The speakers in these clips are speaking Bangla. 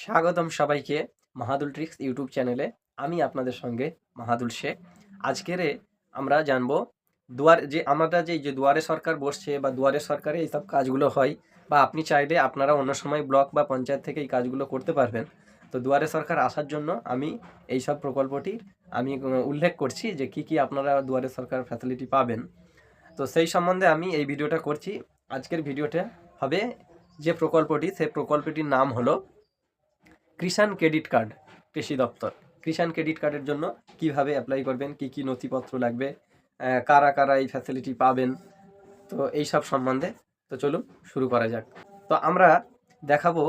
স্বাগতম সবাইকে মাহাদুল ট্রিক্স ইউটিউব চ্যানেলে। আমি আপনাদের সঙ্গে মাহাদুল শেখ। আজকের আমরা জানবো আমরা যে দুয়ারে সরকার বসছে বা দুয়ারে সরকারে এইসব কাজগুলো হয়, বা আপনি চাইলে আপনারা অন্য সময় ব্লক বা পঞ্চায়েত থেকে এই কাজগুলো করতে পারবেন। তো দুয়ারে সরকার আসার জন্য আমি এইসব প্রকল্পটি উল্লেখ করছি যে কি আপনারা দুয়ারে সরকার ফ্যাসিলিটি পাবেন। তো সেই সম্বন্ধে আমি এই ভিডিওটা করছি। আজকের ভিডিওটা হবে যে প্রকল্পটি, সেই প্রকল্পটির নাম হলো কিষাণ ক্রেডিট কার্ড, কৃষি দপ্তর। কিষাণ ক্রেডিট কার্ডের জন্য কিভাবে অ্যাপ্লাই করবেন, কি নথিপত্র লাগবে, কারা কারা এই ফ্যাসিলিটি পাবেন, তো এই সব সম্বন্ধে তো চলুন শুরু করা যাক। তো আমরা দেখাবো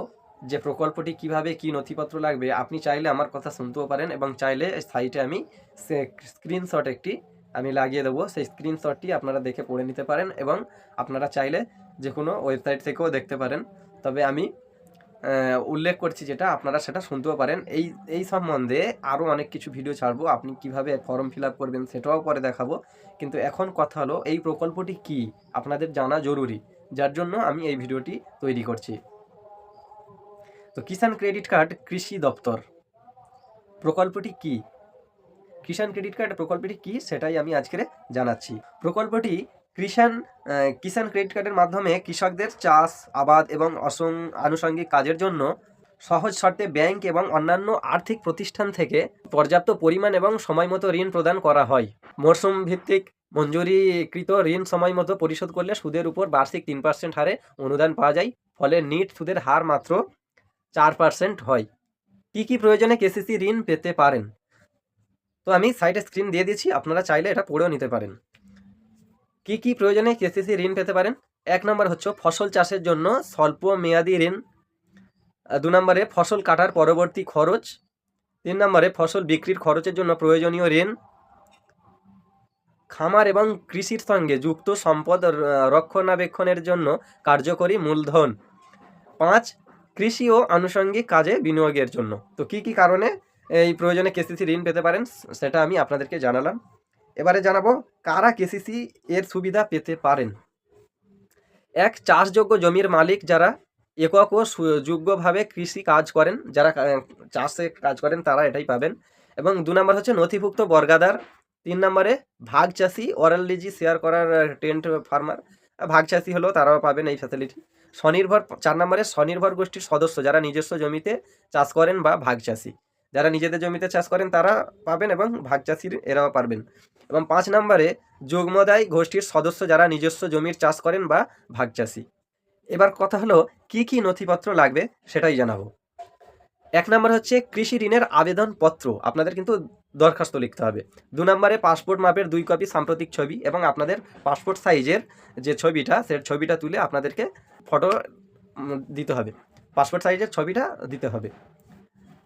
যে প্রকল্পটি কিভাবে কি নথিপত্র লাগবে। আপনি চাইলে আমার কথা শুনতেও পারেন এবং চাইলে সাইটে আমি স্ক্রিনশট একটি আমি লাগিয়ে দেবো। সেই স্ক্রিনশটটি আপনারা দেখে পড়ে নিতে পারেন এবং আপনারা চাইলে যে কোনো ওয়েবসাইট থেকেও দেখতে পারেন। তবে আমি উল্লেখ করছি যেটা, আপনারা সেটা শুনতেও পারেন। এই সম্বন্ধে আরও অনেক কিছু ভিডিও ছাড়বো। আপনি কিভাবে ফর্ম ফিল আপ করবেন সেটাও পরে দেখাবো। কিন্তু এখন কথা হলো এই প্রকল্পটি কি আপনাদের জানা জরুরি, যার জন্য আমি এই ভিডিওটি তৈরি করছি। তো কিষাণ ক্রেডিট কার্ড কৃষি দপ্তর প্রকল্পটি কি, কিষাণ ক্রেডিট কার্ড প্রকল্পটি কি সেটাই আমি আজকে জানাচ্ছি। প্রকল্পটি কিষাণ ক্রেডিট কার্ডের মাধ্যমে কৃষকদের চাষ, আবাদ এবং আনুষঙ্গিক কাজের জন্য সহজ শর্তে ব্যাংক এবং অন্যান্য আর্থিক প্রতিষ্ঠান থেকে পর্যাপ্ত পরিমাণ এবং সময়মতো ঋণ প্রদান করা হয়। মরশুম ভিত্তিক মঞ্জুরিকৃত ঋণ সময়মতো পরিশোধ করলে সুদের উপর বার্ষিক 3% হারে অনুদান পাওয়া যায়। ফলে নিট সুদের হার মাত্র 4% হয়। কি প্রয়োজনে কেসিসি ঋণ পেতে পারেন, তো আমি সাইডে স্ক্রিন দিয়ে দিচ্ছি, আপনারা চাইলে এটা পড়েও নিতে পারেন। কি প্রয়োজনে কেসিসি ঋণ পেতে পারেন। 1 নম্বর হচ্ছে ফসল চাষের জন্য স্বল্প মেয়াদি ঋণ। 2 নম্বরে ফসল কাটার পরবর্তী খরচ। 3 নম্বরে ফসল বিক্রির খরচের জন্য প্রয়োজনীয় ঋণ। খামার এবং কৃষির সঙ্গে যুক্ত সম্পদ রক্ষণাবেক্ষণের জন্য কার্যকরী মূলধন। 5 কৃষি ও আনুষঙ্গিক কাজে বিনিয়োগের জন্য। তো কি কারণে এই প্রয়োজনে কেসিসি ঋণ পেতে পারেন সেটা আমি আপনাদেরকে জানালাম। এবারে জানাবো কারা কেসিসি এর সুবিধা পেতে পারেন। 1 চাষযোগ্য জমির মালিক যারা একক ও যোগ্যভাবে কৃষি কাজ করেন, যারা চাষে কাজ করেন তারা এটাই পাবেন। এবং 2 নম্বর হচ্ছে নথিভুক্ত বর্গাদার। 3 নম্বরে ভাগ চাষি, ওরাল লিজি শেয়ার করার টেন্ট ফার্মার, ভাগ চাষি হলেও তারাও পাবেন এই ফ্যাসিলিটি। 4 নম্বরে স্বনির্ভর গোষ্ঠীর সদস্য যারা নিজস্ব জমিতে চাষ করেন বা ভাগ চাষি, যারা নিজেদের জমিতে চাষ করেন তারা পাবেন এবং ভাগ চাষির এরাও পারবেন। এবং 5 নম্বরে যুগ্মদায় গোষ্ঠীর সদস্য যারা নিজস্ব জমির চাষ করেন বা ভাগ চাষি। এবার কথা হলো কি নথিপত্র লাগবে সেটাই জানাবো। 1 নম্বর হচ্ছে কৃষি ঋণের আবেদনপত্র, আপনাদের কিন্তু দরখাস্ত লিখতে হবে। 2 নম্বরে পাসপোর্ট মাপের 2 কপি সাম্প্রতিক ছবি এবং আপনাদের পাসপোর্ট সাইজের যে ছবিটা, সেই ছবিটা তুলে আপনাদেরকে ফটো দিতে হবে, পাসপোর্ট সাইজের ছবিটা দিতে হবে।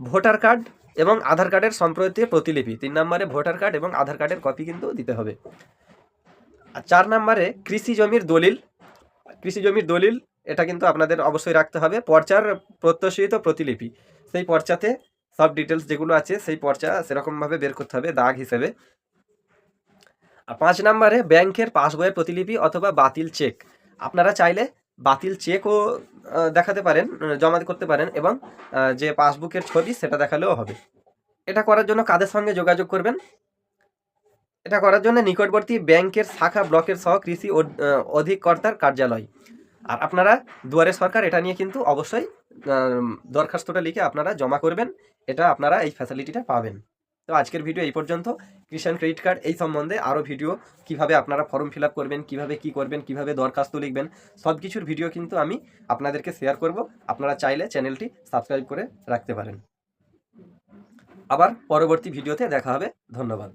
ভোটার কার্ড এবং আধার কার্ডের সম্প্রতি প্রতিলিপি। 3 নম্বরে ভোটার কার্ড এবং আধার কার্ডের কপি কিন্তু দিতে হবে। আর 4 নম্বরে কৃষি জমির দলিল, এটা কিন্তু আপনাদের অবশ্যই রাখতে হবে। পর্চার প্রত্যাশিত প্রতিলিপি, সেই পর্চাতে সব ডিটেলস যেগুলো আছে সেই পর্চা সেরকমভাবে বের করতে হবে দাগ হিসেবে। আর 5 নম্বরে ব্যাংকের পাসবইয়ের প্রতিলিপি অথবা বাতিল চেক, আপনারা চাইলে বাতিল চেকও দেখাতে পারেন, জমা করতে পারেন, এবং যে পাসবুকের ছবি সেটা দেখালেও হবে। এটা করার জন্য কাদের সঙ্গে যোগাযোগ করবেন, এটা করার জন্য নিকটবর্তী ব্যাংকের শাখা ব্লকের সহ কৃষি অধিকর্তার কার্যালয়। আর আপনারা দুয়ারে সরকার এটা নিয়ে কিন্তু অবশ্যই দরখাস্তটা লিখে আপনারা জমা করবেন, এটা আপনারা এই ফ্যাসিলিটিটা পাবেন। তো আজকের ভিডিও এই পর্যন্ত। কিষাণ ক্রেডিট কার্ড এই সম্বন্ধে আরও ভিডিও, কিভাবে আপনারা ফর্ম ফিল আপ করবেন, কিভাবে কি করবেন, কিভাবে দরখাস্ত লিখবেন, সব কিছুর ভিডিও কিন্তু আমি আপনাদেরকে শেয়ার করব। আপনারা চাইলে চ্যানেলটি সাবস্ক্রাইব করে রাখতে পারেন। আবার পরবর্তী ভিডিওতে দেখা হবে। ধন্যবাদ।